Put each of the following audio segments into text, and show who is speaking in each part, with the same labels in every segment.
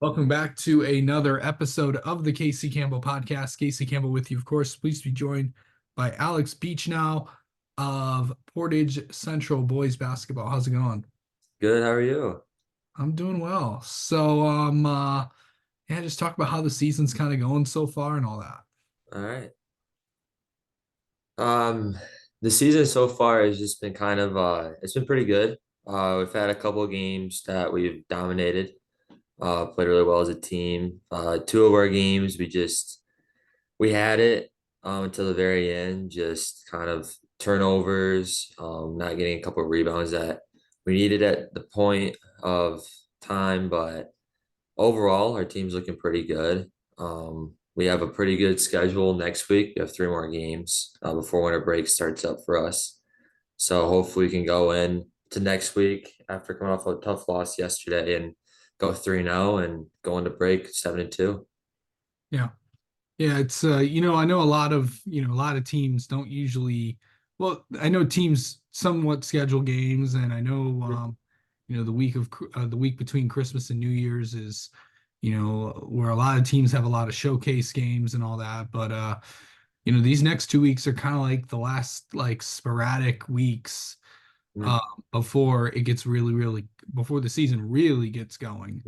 Speaker 1: Welcome back to another episode of the Casey Campbell podcast. Casey Campbell with you, of course. Pleased to be joined by Alex Beachnau of Portage Central Boys Basketball. How's it going?
Speaker 2: Good, how are you?
Speaker 1: I'm doing well. Yeah, just talk about how the season's kind of going so far and all that.
Speaker 2: All right. Um, the season so far has just been kind of it's been pretty good. We've had a couple of games that we've dominated, played really well as a team. Two of our games we had it until the very end, just kind of turnovers, not getting a couple of rebounds that we needed at the point of time, but overall, our team's looking pretty good. We have a pretty good schedule next week. We have three more games before winter break starts up for us. So hopefully we can go in to next week after coming off a tough loss yesterday and go 3-0 and go into break 7-2.
Speaker 1: Yeah. Yeah, it's I know a lot of teams don't usually I know teams somewhat schedule games and I know the week between Christmas and New Year's is where a lot of teams have a lot of showcase games and all that, but these next 2 weeks are kind of like the last like sporadic weeks
Speaker 2: Mm-hmm.
Speaker 1: uh before it gets really before the season really gets going.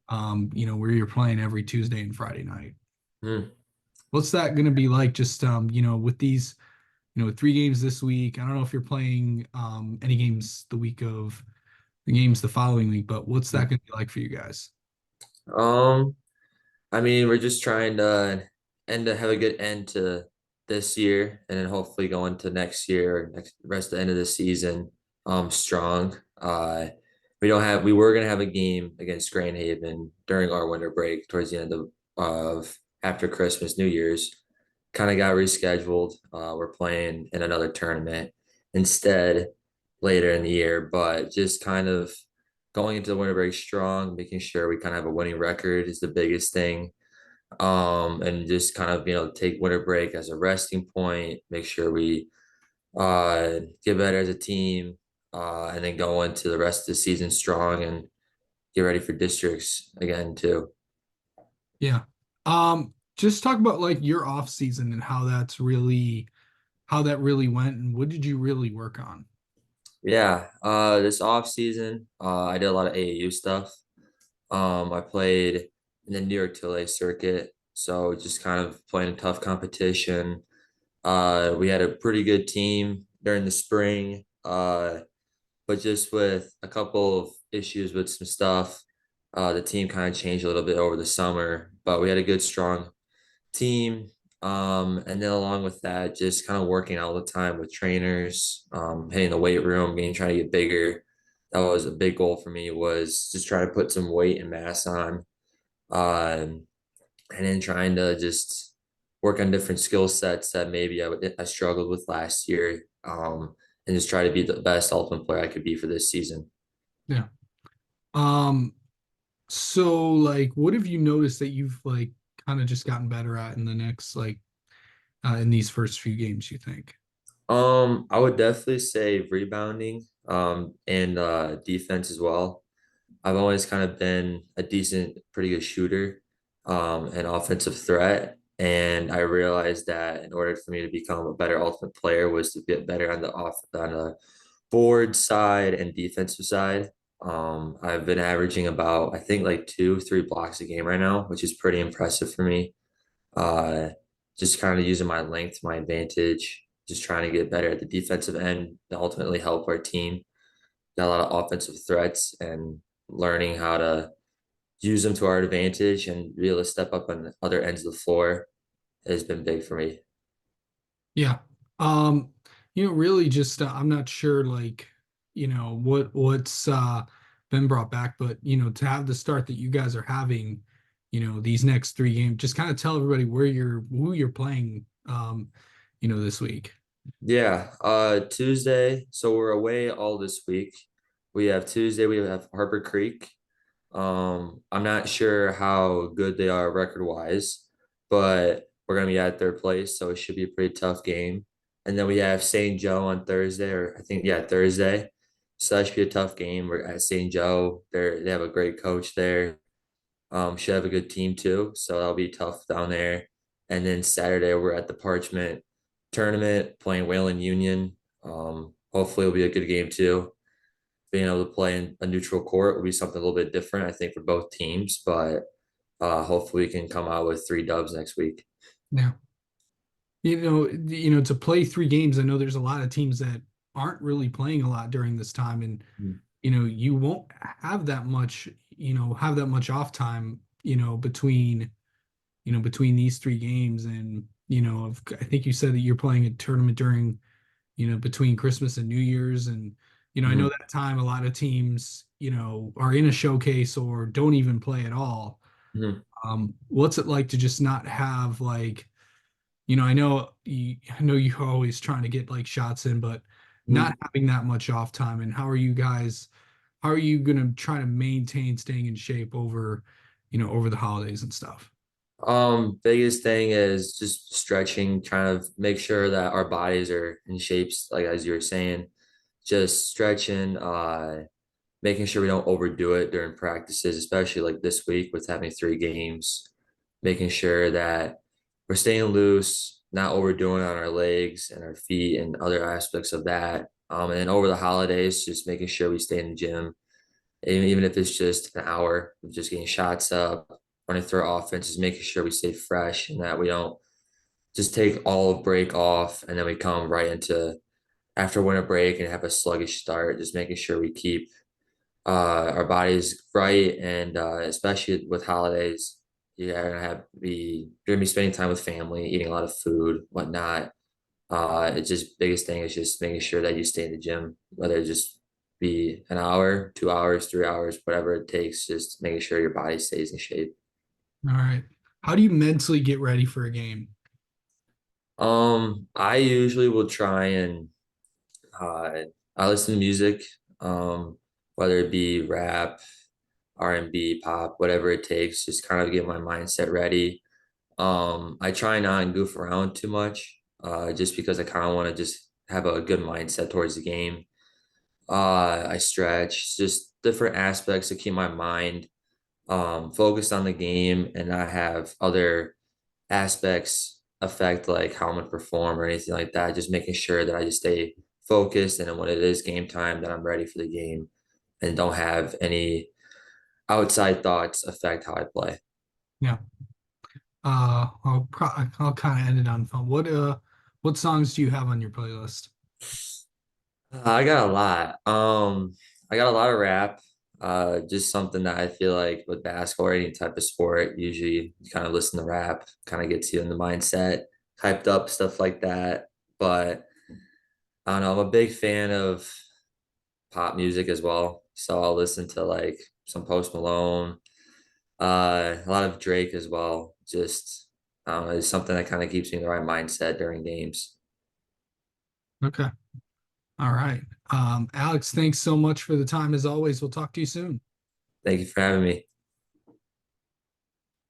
Speaker 1: Where you're playing every Tuesday and Friday night.
Speaker 2: Mm-hmm.
Speaker 1: What's that going to be like just with these, with 3 games this week? I don't know if you're playing any games the games the following week, but what's that going to be like for you guys?
Speaker 2: Um, I mean, we're just trying to end to have a good end to this year and then hopefully go into next year or next rest of the end of the season strong. We were gonna have a game against Grand Haven during our winter break towards the end of after Christmas, New Year's. Kind of got rescheduled. We're playing in another tournament instead later in the year, but just kind of going into the winter break strong, making sure we kind of have a winning record is the biggest thing. And just kind of take winter break as a resting point, make sure we get better as a team, and then go into the rest of the season strong and get ready for districts again too.
Speaker 1: Yeah. Just talk about like your off season and how that really went and what did you really work on?
Speaker 2: Yeah, this off season, I did a lot of AAU stuff. I played in the New York 2A circuit, so just kind of playing tough competition. We had a pretty good team during the spring, but just with a couple of issues with some stuff, the team kind of changed a little bit over the summer. But we had a good, strong team. And then along with that, just kind of working all the time with trainers, hitting the weight room, trying to get bigger. That was a big goal for me was just try to put some weight and mass on, and then trying to just work on different skill sets that maybe I struggled with last year, and just try to be the best ultimate player I could be for this season.
Speaker 1: Yeah. Um, so like what have you noticed that you've like kind of just gotten better at in the next in these first few games, you think?
Speaker 2: I would definitely say rebounding, and defense as well. I've always kind of been a decent, pretty good shooter, and offensive threat. And I realized that in order for me to become a better ultimate player was to get better on the board side and defensive side. I've been averaging about I think like 2, 3 blocks a game right now, which is pretty impressive for me. Uh, just kind of using my length, to my advantage, just trying to get better at the defensive end to ultimately help our team. Got a lot of offensive threats and learning how to use them to our advantage and be able to step up on the other ends of the floor has been big for me.
Speaker 1: Yeah. Um, really just I'm not sure what's been brought back, but to have the start that you guys are having, these next 3 games, just kind of tell everybody who you're playing this week.
Speaker 2: Yeah, Tuesday. So we're away all this week. We have Tuesday, we have Harbor Creek. I'm not sure how good they are record wise, but we're gonna be at their place, so it should be a pretty tough game. And then we have St. Joe on Thursday, or I think yeah, Thursday. So that should be a tough game. We're at St. Joe. They have a great coach there. Should have a good team too, so that'll be tough down there. And then Saturday we're at the Parchment tournament playing Wayland Union. Hopefully it'll be a good game too. Being able to play in a neutral court will be something a little bit different, I think, for both teams. But hopefully we can come out with 3 dubs next week.
Speaker 1: Yeah. To play 3 games, I know there's a lot of teams that aren't really playing a lot during this time, and
Speaker 2: Mm.
Speaker 1: you won't have that much off time, between these 3 games. And I think you said that you're playing a tournament during, between Christmas and New Year's. And I know
Speaker 2: Mhm.
Speaker 1: that time a lot of teams, are in a showcase or don't even play at all.
Speaker 2: Mhm.
Speaker 1: What's it like to just not have, like, I know you're always trying to get like shots in, but not
Speaker 2: Mhm.
Speaker 1: having that much off time. And how are you gonna try to maintain staying in shape over the holidays and stuff?
Speaker 2: Biggest thing is just stretching, trying to make sure that our bodies are in shapes, like as you were saying, just stretching, making sure we don't overdo it during practices, especially like this week with having 3 games, making sure that we're staying loose, not overdoing on our legs and our feet and other aspects of that. And then over the holidays, just making sure we stay in the gym, even if it's just an hour of just getting shots up, running through our offenses, making sure we stay fresh and that we don't just take all of break off and then we come right into after winter break and have a sluggish start, just making sure we keep our bodies right, and especially with holidays, you're gonna be spending time with family, eating a lot of food, whatnot. It's just biggest thing is just making sure that you stay in the gym, whether it just be an hour, 2 hours, 3 hours, whatever it takes, just making sure your body stays in shape.
Speaker 1: All right. How do you mentally get ready for a game?
Speaker 2: I usually will try and uh, I listen to music, whether it be rap, R&B, pop, whatever it takes, just kind of get my mindset ready. I try not and goof around too much, just because I kind of want to just have a good mindset towards the game. I stretch, just different aspects to keep my mind focused on the game and not have other aspects affect like how I'm gonna perform or anything like that. Just making sure that I just stay focused and then when it is game time that I'm ready for the game and don't have any outside thoughts affect how I play.
Speaker 1: Yeah. I'll kind of end it on phone. What songs do you have on your playlist?
Speaker 2: I got a lot. I got a lot of rap. Just something that I feel like with basketball or any type of sport, usually you kind of listen to rap, kind of gets you in the mindset, hyped up, stuff like that. But I don't know, I'm a big fan of pop music as well. So I'll listen to like some Post Malone, a lot of Drake as well. Just I don't know, it's something that kind of keeps me in the right mindset during games.
Speaker 1: Okay. All right. Alex, thanks so much for the time as always. We'll talk to you soon.
Speaker 2: Thank you for having me.